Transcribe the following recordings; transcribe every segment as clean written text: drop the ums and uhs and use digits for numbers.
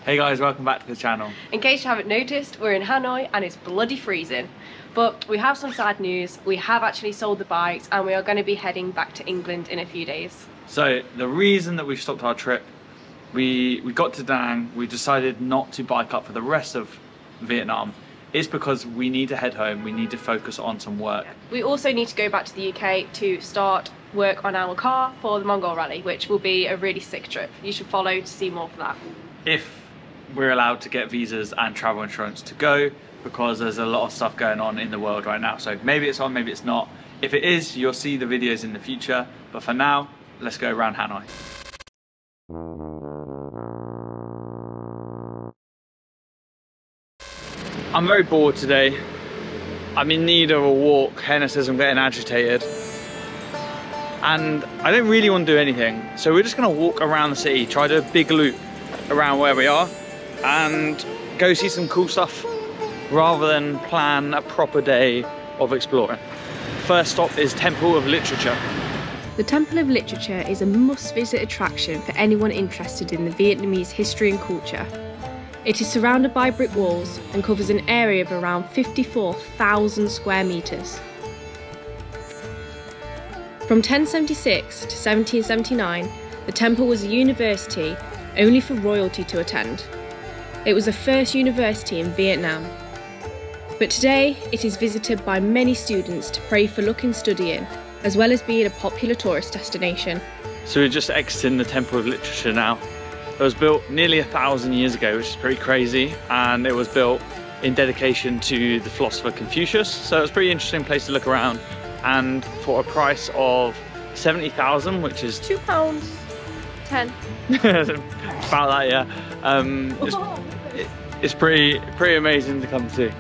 Hey guys, welcome back to the channel. In case you haven't noticed, we're in Hanoi and it's bloody freezing. But we have some sad news. We have actually sold the bikes and we are going to be heading back to England in a few days. So the reason that we've stopped our trip, we got to Da Nang, we decided not to bike up for the rest of Vietnam. It's because we need to head home, we need to focus on some work. We also need to go back to the UK to start work on our car for the Mongol Rally, which will be a really sick trip. You should follow to see more for that. If we're allowed to get visas and travel insurance to go, because there's a lot of stuff going on in the world right now. So maybe it's on, maybe it's not. If it is, you'll see the videos in the future. But for now, let's go around Hanoi. I'm very bored today. I'm in need of a walk. Hannah says I'm getting agitated. And I don't really want to do anything. So we're just gonna walk around the city, try to do a big loop around where we are and go see some cool stuff rather than plan a proper day of exploring. First stop is Temple of Literature. The Temple of Literature is a must-visit attraction for anyone interested in the Vietnamese history and culture. It is surrounded by brick walls and covers an area of around 54,000 square metres. From 1076 to 1779, the temple was a university only for royalty to attend. It was the first university in Vietnam. But today, it is visited by many students to pray for luck in studying, as well as being a popular tourist destination. So we're just exiting the Temple of Literature now. It was built nearly 1,000 years ago, which is pretty crazy, and it was built in dedication to the philosopher Confucius. So it was a pretty interesting place to look around, and for a price of 70,000, which is £2.10. about that, yeah. It's pretty amazing to come to.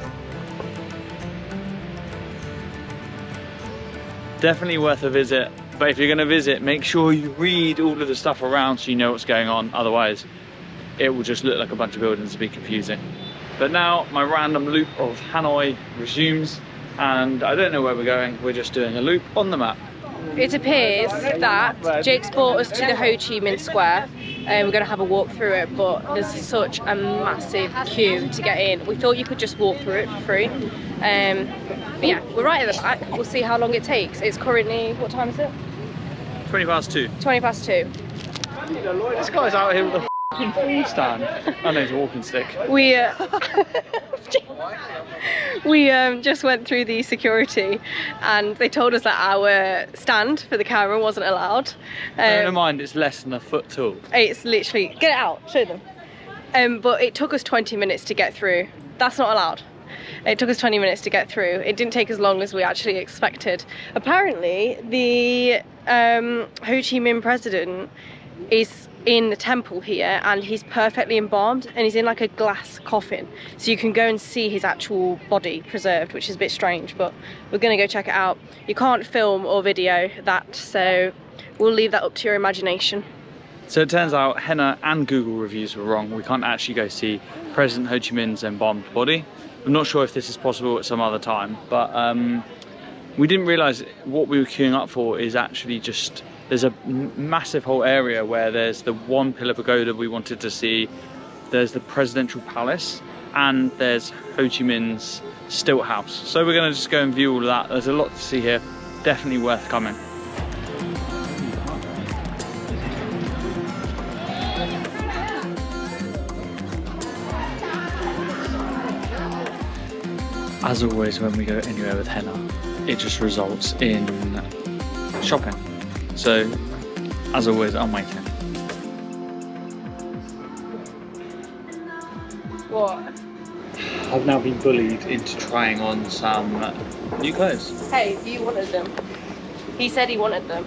Definitely worth a visit, but if you're going to visit, make sure you read all of the stuff around so you know what's going on. Otherwise, it will just look like a bunch of buildings and be confusing. But now my random loop of Hanoi resumes, and I don't know where we're going. We're just doing a loop on the map. It appears that Jake's brought us to the Ho Chi Minh Square and we're going to have a walk through it, but there's such a massive queue to get in. We thought you could just walk through it for free. But yeah, we're right at the back. We'll see how long it takes. It's currently, what time is it? 20 past 2. 20 past 2. This guy's out here with a f***ing food stand. Oh no, it's a walking stick. We just went through the security and they told us that our stand for the camera wasn't allowed. Bear in mind, it's less than a foot tall. It's literally, get it out, show them. But it took us 20 minutes to get through. That's not allowed. It took us 20 minutes to get through. It didn't take as long as we actually expected. Apparently, the Ho Chi Minh president is in the temple here and he's perfectly embalmed and he's in like a glass coffin, so you can go and see his actual body preserved, which is a bit strange, but we're gonna go check it out. You can't film or video that, so we'll leave that up to your imagination. So it turns out Henna and Google reviews were wrong. We can't actually go see President Ho Chi Minh's embalmed body. I'm not sure if this is possible at some other time, but we didn't realise what we were queuing up for is actually just, there's a massive whole area where there's the one pillar pagoda we wanted to see, there's the presidential palace, and there's Ho Chi Minh's stilt house. So we're going to just go and view all of that. There's a lot to see here, definitely worth coming. As always, when we go anywhere with Henna, it just results in shopping. So, as always, I'm waiting. What? I've now been bullied into trying on some new clothes. Hey, you wanted them. He said he wanted them.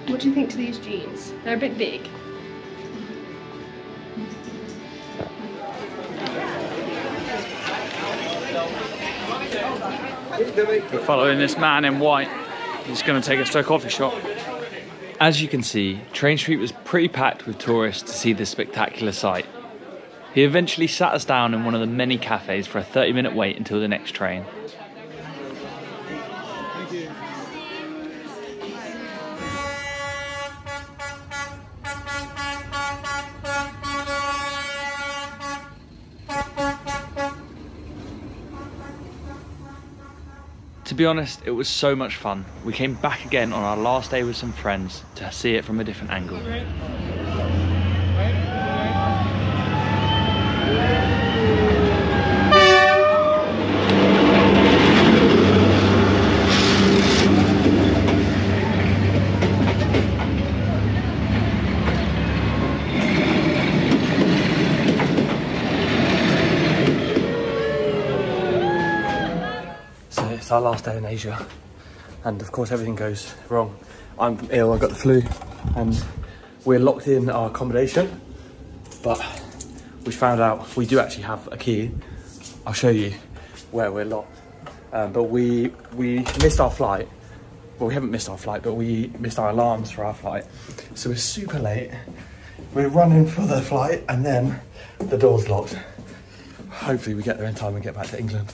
What do you think to these jeans? They're a bit big. We're following this man in white. He's going to take us to a coffee shop. As you can see, Train Street was pretty packed with tourists to see this spectacular sight. He eventually sat us down in one of the many cafes for a 30-minute wait until the next train. Thank you. To be honest, it was so much fun. We came back again on our last day with some friends to see it from a different angle. It's our last day in Asia, and of course everything goes wrong. I'm ill, I got the flu, and we're locked in our accommodation, but we found out we do actually have a key. I'll show you where we're locked. But we missed our flight. Well, we haven't missed our flight, but we missed our alarms for our flight. So we're super late. We're running for the flight, and then the door's locked. Hopefully we get there in time and get back to England.